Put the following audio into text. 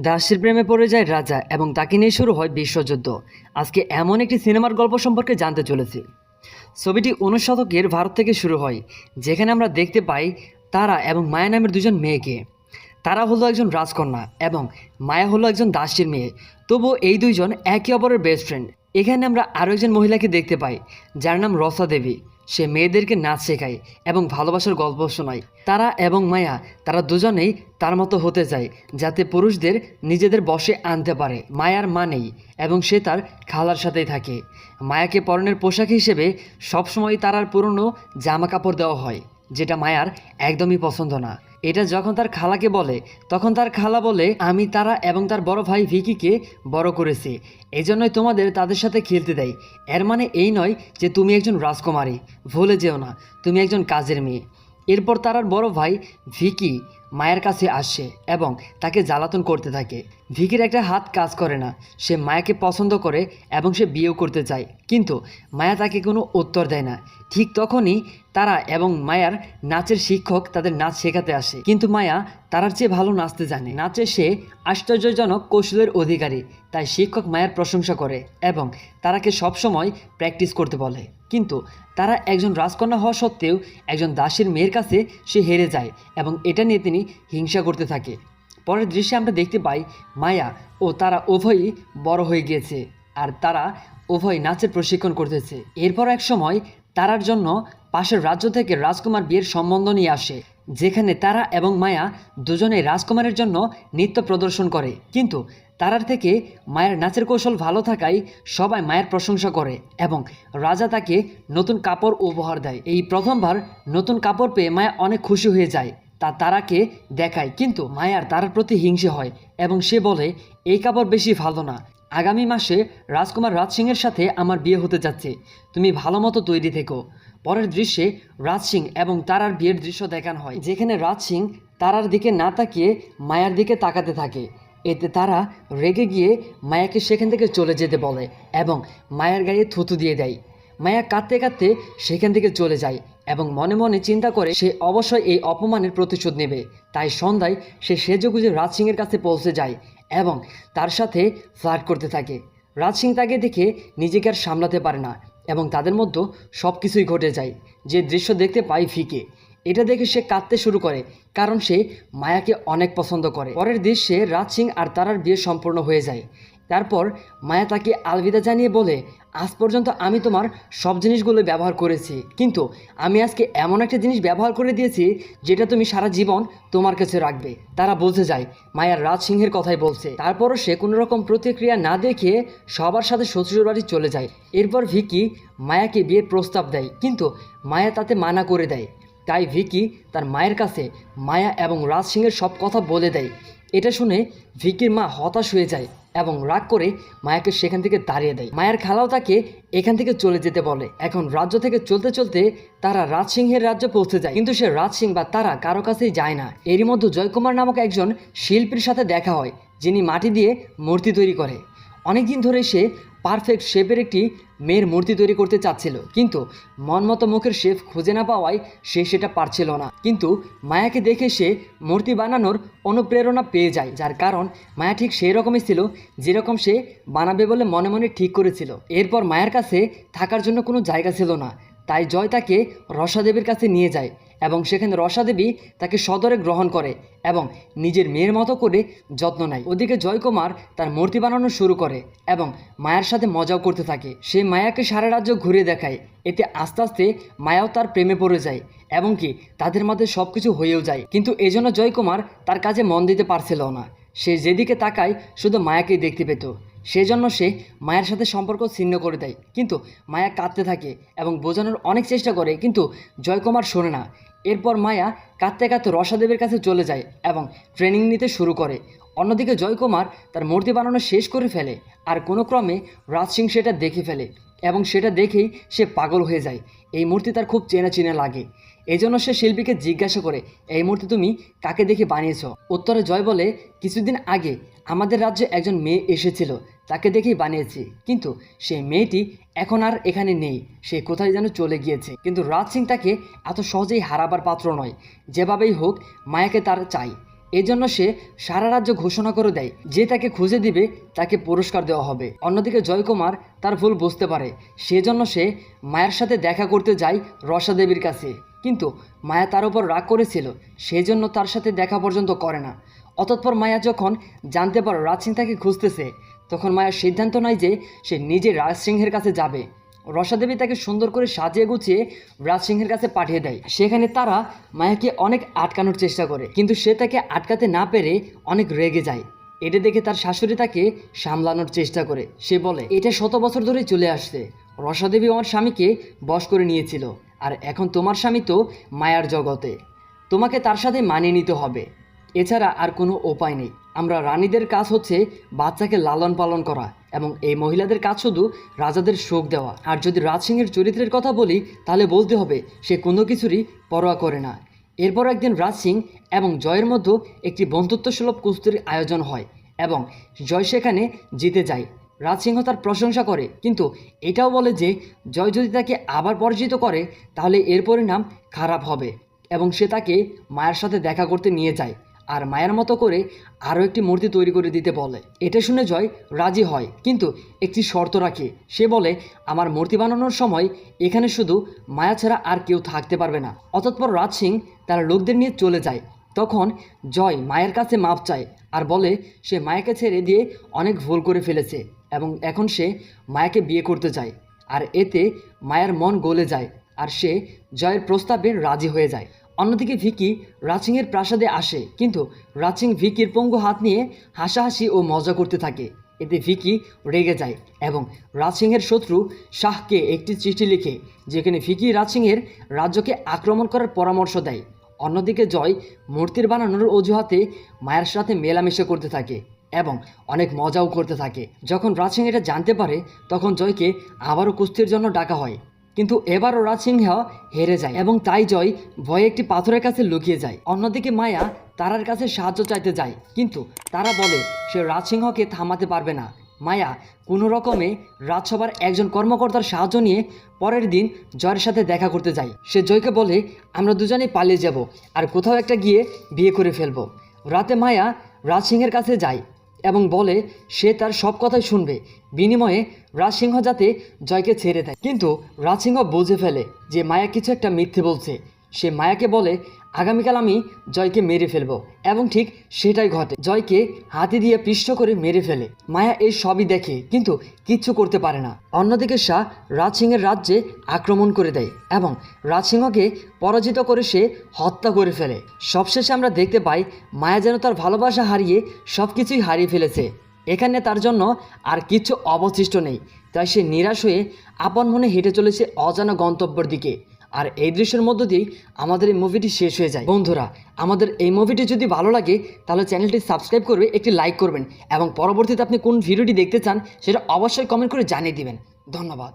দাসের প্রেমে পড়ে যায় রাজা এবং তাকে নিয়ে শুরু হয় বিশ্বযুদ্ধ। আজকে এমন একটি সিনেমার গল্প সম্পর্কে জানতে চলেছি। ছবিটি 19 শতকের ভারত থেকে শুরু হয়, যেখানে আমরা দেখতে পাই তারা এবং মায়া নামের দুজন মেয়েকে। তারা হলো একজন রাজকন্যা এবং মায়া হলো একজন দাসীর মেয়ে। তবুও এই দুইজন একে অপরের বেস্ট ফ্রেন্ড। এখানে আমরা আরও একজন মহিলাকে দেখতে পাই, যার নাম রসা দেবী। সে মেয়েদেরকে নাচ শেখায় এবং ভালোবাসার গল্প শোনায়। তারা এবং মায়া, তারা দুজনেই তার মতো হতে চায়, যাতে পুরুষদের নিজেদের বশে আনতে পারে। মায়ার মা নেই এবং সে তার খালার সাথেই থাকে। মায়াকে পরনের পোশাক হিসেবে সবসময় তার পুরনো জামা কাপড় দেওয়া হয়, যেটা মায়ার একদমই পছন্দ না। এটা যখন তার খালাকে বলে, তখন তার খালা বলে, আমি তারা এবং তার বড় ভাই ভিকিকে বড় করেছি, এই জন্যই তোমাদের তাদের সাথে খেলতে দেয়। এর মানে এই নয় যে তুমি একজন রাজকুমারী, ভুলে যেও না, তুমি একজন কাজের মেয়ে। এরপর তার বড় ভাই ভিকি মায়ের কাছে আসে এবং তাকে জ্বালাতন করতে থাকে। ভিকির একটা হাত কাজ করে না। সে মায়াকে পছন্দ করে এবং সে বিয়েও করতে চায়, কিন্তু মায়া তাকে কোনো উত্তর দেয় না। ঠিক তখনই তারা এবং মায়ার নাচের শিক্ষক তাদের নাচ শেখাতে আসে, কিন্তু মায়া তারার চেয়ে ভালো নাচতে জানে। নাচে সে আশ্চর্যজনক কৌশলের অধিকারী, তাই শিক্ষক মায়ের প্রশংসা করে এবং তারাকে সবসময় প্র্যাকটিস করতে বলে। কিন্তু তারা একজন রাজকন্যা হওয়া সত্ত্বেও একজন দাসীর মেয়ের কাছে সে হেরে যায় এবং এটা নিয়ে তিনি হিংসা করতে থাকে। পরের দৃশ্যে আমরা দেখতে পাই মায়া ও তারা উভয়ই বড় হয়ে গিয়েছে আর তারা উভয় নাচের প্রশিক্ষণ করতেছে। এরপর এক সময় তারার জন্য পাশের রাজ্য থেকে রাজকুমার বিয়ের সম্বন্ধ নিয়ে আসে, যেখানে তারা এবং মায়া দুজনেই রাজকুমারের জন্য নৃত্য প্রদর্শন করে। কিন্তু তারার থেকে মায়ের নাচের কৌশল ভালো থাকায় সবাই মায়ের প্রশংসা করে এবং রাজা তাকে নতুন কাপড় উপহার দেয়। এই প্রথমবার নতুন কাপড় পেয়ে মায়া অনেক খুশি হয়ে যায়, তা তারাকে দেখায়। কিন্তু মায়ার তারার প্রতি হিংসে হয় এবং সে বলে, এই কাপড় বেশি ভালো না, আগামী মাসে রাজকুমার রাজ সিংয়ের সাথে আমার বিয়ে হতে যাচ্ছে, তুমি ভালো মতো তৈরি থেকো। পরের দৃশ্যে রাজ সিং এবং তারার বিয়ের দৃশ্য দেখানো হয়, যেখানে রাজ সিং তারার দিকে না তাকিয়ে মায়ার দিকে তাকাতে থাকে। এতে তারা রেগে গিয়ে মায়াকে সেখান থেকে চলে যেতে বলে এবং মায়ার গায়ে থুতু দিয়ে দেয়। মায়া কাঁদতে কাঁদতে সেখান থেকে চলে যায় এবং মনে মনে চিন্তা করে সে অবশ্যই এই অপমানের প্রতিশোধ নেবে। তাই সন্ধ্যায় সে সেজেগুজে রাজ সিংয়ের কাছে পৌঁছে যায় এবং তার সাথে ফ্লার্ট করতে থাকে। রাজ সিং তাকে দেখে নিজেকে আর সামলাতে পারে না এবং তাদের মধ্যে সব কিছুই ঘটে যায়। যে দৃশ্য দেখতে পাই ভিকে, এটা দেখে সে কাঁদতে শুরু করে, কারণ সে মায়াকে অনেক পছন্দ করে। পরের দৃশ্যে রাজ সিং আর তারার বিয়ে সম্পূর্ণ হয়ে যায়। তারপর মায়া তাকে আলবিদা জানিয়ে বলে, আজ পর্যন্ত আমি তোমার সব জিনিসগুলো ব্যবহার করেছি, কিন্তু আমি আজকে এমন একটা জিনিস ব্যবহার করে দিয়েছি যেটা তুমি সারা জীবন তোমার কাছে রাখবে। তারা বুঝে যায় মায়ার রাজ সিংহের কথাই বলছে। তারপরও সে কোনো রকম প্রতিক্রিয়া না দেখে সবার সাথে শ্বশুর বাড়ি চলে যায়। এরপর ভিকি মায়াকে বিয়ের প্রস্তাব দেয়, কিন্তু মায়া তাতে মানা করে দেয়। তাই ভিকি তার মায়ের কাছে মায়া এবং রাজ সিংয়ের সব কথা বলে দেয়। এটা শুনে ভিকির মা হতাশ হয়ে যায় এবং রাগ করে মায়াকে সেখান থেকে তাড়িয়ে দেয়। মায়ের খালাও তাকে এখান থেকে চলে যেতে বলে। এখন রাজ্য থেকে চলতে চলতে তারা রাজ সিংহের রাজ্যে পৌঁছে যায়, কিন্তু সে রাজ সিং বা তারা কারো কাছেই যায় না। এরই মধ্যে জয়কুমার নামক একজন শিল্পীর সাথে দেখা হয়, যিনি মাটি দিয়ে মূর্তি তৈরি করে। অনেকদিন ধরে সে পারফেক্ট শেপের একটি মেয়ের মূর্তি তৈরি করতে চাচ্ছিল, কিন্তু মনমতো মুখের শেপ খুঁজে না পাওয়ায় সে সেটা পারছিল না। কিন্তু মায়াকে দেখে সে মূর্তি বানানোর অনুপ্রেরণা পেয়ে যায়, যার কারণ মায়া ঠিক সেই রকমই ছিল যেরকম সে বানাবে বলে মনে মনে ঠিক করেছিল। এরপর মায়ের কাছে থাকার জন্য কোনো জায়গা ছিল না, তাই জয় তাকে রসাদেবীর কাছে নিয়ে যায় এবং সেখানে রসাদেবী তাকে সদরে গ্রহণ করে এবং নিজের মেয়ের মতো করে যত্ন নেয়। ওদিকে জয়কুমার তার মূর্তি বানানো শুরু করে এবং মায়ের সাথে মজাও করতে থাকে। সে মায়াকে সারা রাজ্য ঘুরে দেখায়। এতে আস্তে আস্তে মায়াও তার প্রেমে পড়ে যায় এবং কি তাদের মধ্যে সব কিছু হয়েও যায়। কিন্তু এজন্য জয়কুমার তার কাজে মন দিতে পারছিল না। সে যেদিকে তাকায় শুধু মায়াকেই দেখতে পেত। সেজন্য সে মায়ের সাথে সম্পর্ক ছিন্ন করে দেয়। কিন্তু মায়া কাঁদতে থাকে এবং বোঝানোর অনেক চেষ্টা করে, কিন্তু জয়কুমার শোনে না। এরপর মায়া কাঁদতে কাঁদতে রসাদেবের কাছে চলে যায় এবং ট্রেনিং নিতে শুরু করে। অন্যদিকে জয়কুমার তার মূর্তি বানানো শেষ করে ফেলে, আর কোনো ক্রমে রাজ সিং সেটা দেখে ফেলে এবং সেটা দেখেই সে পাগল হয়ে যায়। এই মূর্তি তার খুব চেনা চেনা লাগে। এই জন্য সে শিল্পীকে জিজ্ঞাসা করে, এই মূর্তি তুমি কাকে দেখে বানিয়েছ? উত্তরে জয় বলে, কিছুদিন আগে আমাদের রাজ্যে একজন মেয়ে এসেছিল, তাকে দেখেই বানিয়েছি, কিন্তু সেই মেয়েটি এখন আর এখানে নেই, সে কোথায় যেন চলে গিয়েছে। কিন্তু রাজ সিং তাকে এত সহজেই হারাবার পাত্র নয়, যেভাবেই হোক মায়াকে তার চাই। এজন্য সে সারা রাজ্য ঘোষণা করে দেয় যে তাকে খুঁজে দিবে তাকে পুরস্কার দেওয়া হবে। অন্যদিকে জয়কুমার তার ভুল বুঝতে পারে, সেজন্য সে মায়ের সাথে দেখা করতে যায় রসা দেবীর কাছে। কিন্তু মায়া তার উপর রাগ করেছিল, সেজন্য তার সাথে দেখা পর্যন্ত করে না। অতঃপর মায়া যখন জানতে পারে রাজ সিং তাকে খুঁজতেছে, তখন মায়া সিদ্ধান্ত নেয় যে সে নিজে রাজ সিংহের কাছে যাবে। রসাদেবী তাকে সুন্দর করে সাজিয়ে গুছিয়ে রাজ সিংহের কাছে পাঠিয়ে দেয়। সেখানে তারা মায়াকে অনেক আটকানোর চেষ্টা করে, কিন্তু সে তাকে আটকাতে না পেরে অনেক রেগে যায়। এটা দেখে তার শাশুড়ি তাকে সামলানোর চেষ্টা করে। সে বলে, এটা 100 বছর ধরে চলে আসছে। রসাদেবী আমার স্বামীকে বশ করে নিয়েছিল, আর এখন তোমার স্বামী তো মায়ার জগতে, তোমাকে তার সাথে মানিয়ে নিতে হবে, এছাড়া আর কোনো উপায় নেই। আমরা রানীদের কাজ হচ্ছে বাচ্চাকে লালন পালন করা, এবং এই মহিলাদের কাজ শুধু রাজাদের সুখ দেওয়া। আর যদি রাজ সিংহের চরিত্রের কথা বলি, তাহলে বলতে হবে সে কোনো কিছুরই পরোয়া করে না। এরপর একদিন রাজ সিং এবং জয়ের মধ্যে একটি বন্ধুত্বসুলভ কুস্তির আয়োজন হয় এবং জয় সেখানে জিতে যায়। রাজ সিংহ তার প্রশংসা করে, কিন্তু এটাও বলে যে জয় যদি তাকে আবার পরাজিত করে তাহলে এর পরিণাম খারাপ হবে, এবং সে তাকে মায়ের সাথে দেখা করতে নিয়ে যায় আর মায়ের মতো করে আরও একটি মূর্তি তৈরি করে দিতে বলে। এটা শুনে জয় রাজি হয়, কিন্তু একটি শর্ত রাখে। সে বলে, আমার মূর্তি বানানোর সময় এখানে শুধু মায়া ছাড়া আর কেউ থাকতে পারবে না। অতঃপর রাজ সিং তার লোকদের নিয়ে চলে যায়। তখন জয় মায়ের কাছে মাপ চায় আর বলে সে মায়াকে ছেড়ে দিয়ে অনেক ভুল করে ফেলেছে এবং এখন সে মায়াকে বিয়ে করতে চায়। আর এতে মায়ের মন গলে যায় আর সে জয়ের প্রস্তাবে রাজি হয়ে যায়। অন্যদিকে ভিকি রাজ সিংয়ের প্রাসাদে আসে, কিন্তু রাজ সিং ভিকির পঙ্গু হাত নিয়ে হাসাহাসি ও মজা করতে থাকে। এতে ভিকি রেগে যায় এবং রাজ সিংহের শত্রু শাহকে একটি চিঠি লিখে, যেখানে ভিকি রাজ সিংহের রাজ্যকে আক্রমণ করার পরামর্শ দেয়। অন্যদিকে জয় মূর্তির বানানোর অজুহাতে মায়ের সাথে মেলামেশা করতে থাকে এবং অনেক মজাও করতে থাকে। যখন রাজ সিং এটা জানতে পারে, তখন জয়কে আবারও কুস্তির জন্য ডাকা হয়, কিন্তু এবারও রাজ সিংহ হেরে যায় এবং তাই জয় ভয়ে একটি পাথরের কাছে লুকিয়ে যায়। অন্যদিকে মায়া তারার কাছে সাহায্য চাইতে যায়, কিন্তু তারা বলে সে রাজ সিংহকে থামাতে পারবে না। মায়া কোনো রকমে রাজসভার একজন কর্মকর্তার সাহায্য নিয়ে পরের দিন জয়ের সাথে দেখা করতে যায়। সে জয়কে বলে, আমরা দুজনেই পালিয়ে যাব আর কোথাও একটা গিয়ে বিয়ে করে ফেলবো। রাতে মায়া রাজ সিংহের কাছে যায় এবং বলে সে তার সব কথাই শুনবে, বিনিময়ে রাজ সিংহ যাতে জয়কে ছেড়ে দেয়। কিন্তু রাজ সিংহ বুঝে ফেলে যে মায়া কিছু একটা মিথ্যে বলছে। সে মায়াকে বলে, আগামীকাল আমি জয়কে মেরে ফেলবো, এবং ঠিক সেটাই ঘটে। জয়কে হাতি দিয়ে পিষ্ট করে মেরে ফেলে। মায়া এই সবই দেখে, কিন্তু কিচ্ছু করতে পারে না। অন্যদিকে শাহ রাজ সিংহের রাজ্যে আক্রমণ করে দেয় এবং রাজ সিংহকে পরাজিত করে সে হত্যা করে ফেলে। সবশেষে আমরা দেখতে পাই মায়া যেন তার ভালোবাসা হারিয়ে সব কিছুই হারিয়ে ফেলেছে। এখানে তার জন্য আর কিছু অবশিষ্ট নেই, তাই সে নিরাশ হয়ে আপন মনে হেঁটে চলেছে অজানা গন্তব্যের দিকে। আর এই দৃশ্যের মধ্য দিয়েই আমাদের এই মুভিটি শেষ হয়ে যায়। বন্ধুরা, আমাদের এই মুভিটি যদি ভালো লাগে তাহলে চ্যানেলটি সাবস্ক্রাইব করবে, একটি লাইক করবেন এবং পরবর্তীতে আপনি কোন ভিডিওটি দেখতে চান সেটা অবশ্যই কমেন্ট করে জানিয়ে দিবেন। ধন্যবাদ।